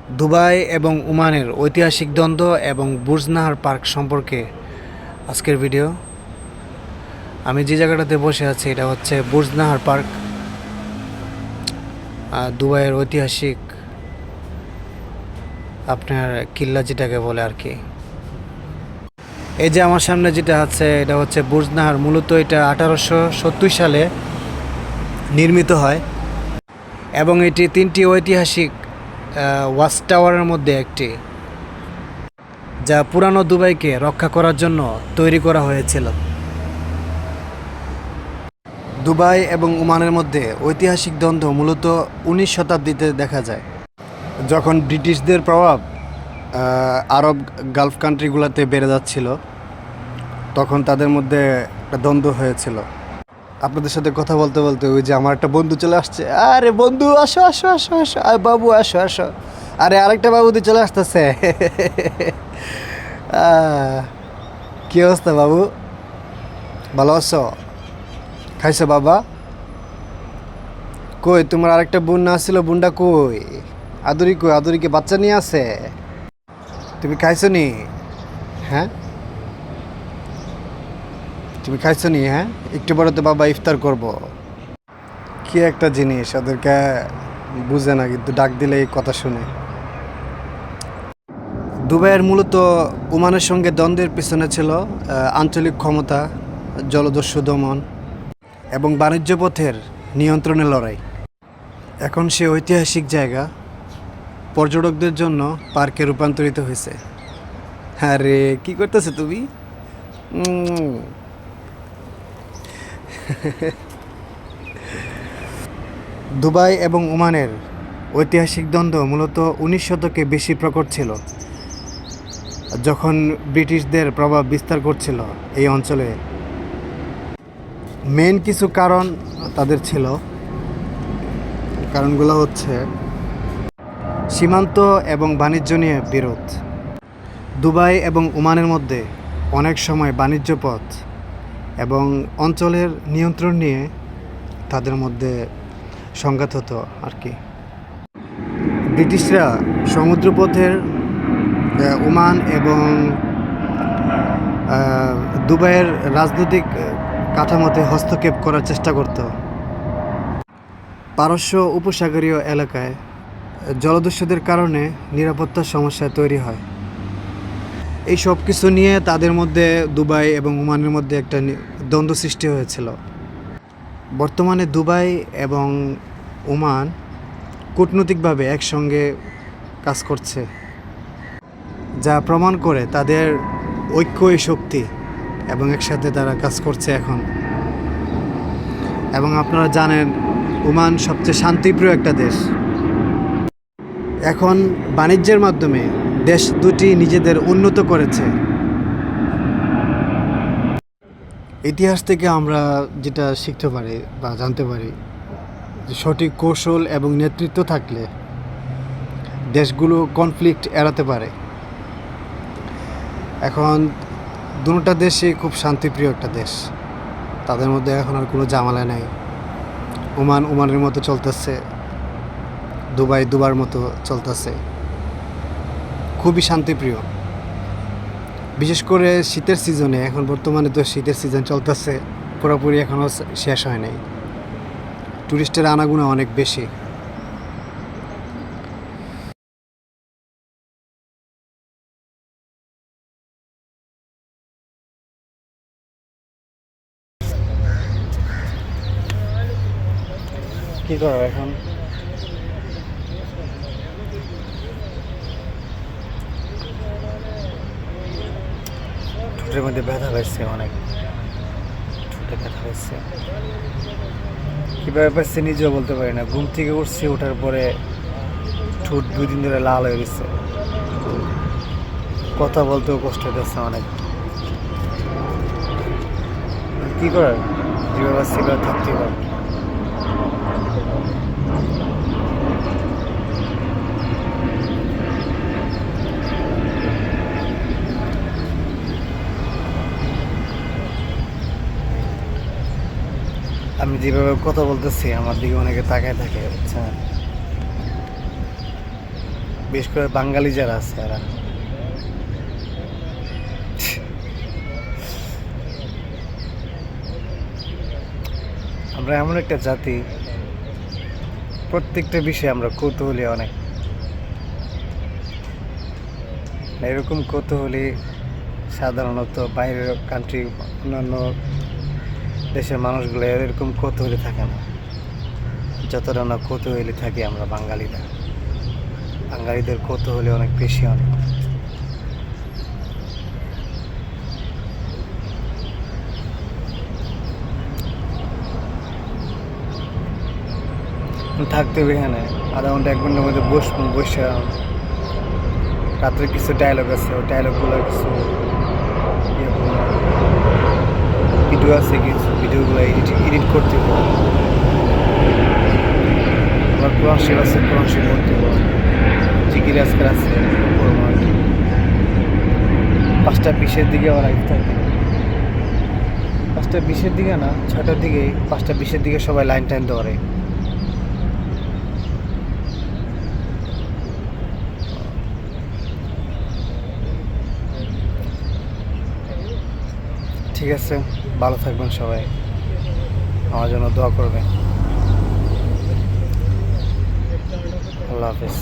Dubai এবং ওমানের ঐতিহাসিক দ্বন্দ্ব এবং বুর্জ নাহার পার্ক সম্পর্কে আজকের ভিডিও। আমি যে জায়গাটাতে বসে আছি এটা হচ্ছে বুর্জ নাহার পার্ক, দুবাইয়ের ঐতিহাসিক আপনার কিল্লা যেটাকে বলে আর কি। এই যে আমার সামনে যেটা আছে এটা হচ্ছে বুর্জ নাহার। মূলত এটা 1870 সালে নির্মিত হয় এবং এটি 3টি ঐতিহাসিক ওয়াচ টাওয়ারের মধ্যে একটি, যা পুরানো দুবাইকে রক্ষা করার জন্য তৈরি করা হয়েছিল। দুবাই এবং ওমানের মধ্যে ঐতিহাসিক দ্বন্দ্ব মূলত 19 শতাব্দীতে দেখা যায়, যখন ব্রিটিশদের প্রভাব আরব গালফ কান্ট্রিগুলোতে বেড়ে যাচ্ছিল, তখন তাদের মধ্যে একটা দ্বন্দ্ব হয়েছিল। আপনাদের সাথে কথা বলতে বলতে ওই যে আমার একটা বন্ধু চলে আসছে। আরে বন্ধু, আসো আসো আসো আসো, আরে বাবু আসো আসো। আরে আরেকটা বাবুদি চলে আসতেছে। কি অবস্থা বাবু, ভালো আছো? খাইছো বাবা? কই তোমার আরেকটা বোন না ছিল, বোনটা কই? আদুরি কই? আদুরিকে বাচ্চা নিয়ে আছে? তুমি খাইছো নি? হ্যাঁ, তুমি খাইছো নি? হ্যাঁ, একটু পরে তো বাবা ইফতার করব। কি একটা জিনিস, ওদেরকে বুঝে না, কিন্তু ডাক দিলে এই কথা শুনে। দুবাইয়ের মূলত ওমানের সঙ্গে দ্বন্দ্বের পিছনে ছিল আঞ্চলিক ক্ষমতা, জলদস্যু দমন এবং বাণিজ্য পথের নিয়ন্ত্রণের লড়াই। এখন সে ঐতিহাসিক জায়গা পর্যটকদের জন্য পার্কে রূপান্তরিত হয়েছে। আরে কি করতেছে তুমি? উম, দুবাই এবং ওমানের ঐতিহাসিক দ্বন্দ্ব মূলত 19 শতকে বেশি প্রকট ছিল, যখন ব্রিটিশদের প্রভাব বিস্তার করছিল এই অঞ্চলে। মেন কিছু কারণ তাদের ছিল। কারণগুলো হচ্ছে সীমান্ত এবং বাণিজ্য নিয়ে বিরোধ। দুবাই এবং ওমানের মধ্যে অনেক সময় বাণিজ্য পথ এবং অঞ্চলের নিয়ন্ত্রণ নিয়ে তাদের মধ্যে সংঘাত হতো আর কি। ব্রিটিশরা সমুদ্রপথের ওমান এবং দুবাইয়ের রাজনৈতিক কাঠামোতে হস্তক্ষেপ করার চেষ্টা করত। পারস্য উপসাগরীয় এলাকায় জলদস্যুদের কারণে নিরাপত্তার সমস্যা তৈরি হয়। এই সব কিছু নিয়ে তাদের মধ্যে, দুবাই এবং ওমানের মধ্যে একটা দ্বন্দ্ব সৃষ্টি হয়েছিল। বর্তমানে দুবাই এবং ওমান কূটনৈতিকভাবে একসঙ্গে কাজ করছে, যা প্রমাণ করে তাদের ঐক্যই শক্তি এবং একসাথে তারা কাজ করছে এখন। এবং আপনারা জানেন ওমান সবচেয়ে শান্তিপ্রিয় একটা দেশ। এখন বাণিজ্যের মাধ্যমে দেশ দুটি নিজেদের উন্নত করেছে। ইতিহাস থেকে আমরা যেটা শিখতে পারি বা জানতে পারি যে সঠিক কৌশল এবং নেতৃত্ব থাকলে দেশগুলো কনফ্লিক্ট এড়াতে পারে। এখন দুটা দেশই খুব শান্তিপ্রিয় একটা দেশ, তাদের মধ্যে এখন আর কোনো ঝামেলা নেই। ওমান ওমানের মতো চলতেছে, দুবাই দুবার মতো চলতেছে, খুবই শান্তিপ্রিয়। বিশেষ করে শীতের সিজনে, এখন বর্তমানে তো শীতের সিজন চলতেছে, পুরোপুরি এখনও শেষ হয় নাই। টুরিস্টের আনাগোনা অনেক বেশি। কি করো এখন? ঠোঁটের মধ্যে ব্যথা পাইছে অনেক, ঠোঁটে ব্যথা পাইছে। কীভাবে পাইছে নিজেও বলতে পারি না। ঘুম থেকে উঠছি, ওঠার পরে ঠোঁট 2 দিন ধরে লাল হয়ে গেছে, কথা বলতেও কষ্ট হইতেছে অনেক। কী করার, যেভাবে সেভাবে থাকতেই পারবো। আমি যেভাবে কথা বলতেছি আমার দিকে অনেকে তাকায় থাকে, বুঝছেন? বিশেষ করে বাঙালি যারা আছে এরা আমরা এমন একটা জাতি, প্রত্যেকটা বিষয়ে আমরা কৌতূহলী অনেক। এরকম কৌতূহলী সাধারণত বাইরের কান্ট্রি, অন্যান্য দেশের মানুষগুলো এরকম কৌতূহলী থাকে না, যতটা না কৌতূহলী থাকি আমরা বাঙালিরা। বাঙালিদের কৌতূহলী অনেক বেশি, অনেক। থাকতে হবে এখানে আধা ঘন্টা 1 ঘন্টার মধ্যে বসে রাত্রে কিছু ডায়লগ আছে, ওই ডায়লগগুলো কিছু ভিডিও আছে, কিছু ভিডিওগুলো এডিট করতে হবে। আবার কোরআন শরীফ আছে, কোরআন শরীফ পড়তে হবে। জিকির আজকার আছে, 5:20 দিকে আবার ইফতার দিবে। 5:20 দিকে না, 6টার দিকে, 5:20 দিকে সবাই লাইন টাইন ধরে। ঠিক আছে, ভালো থাকবেন সবাই, আমার জন্য দোয়া করবেন। আল্লাহ হাফেজ।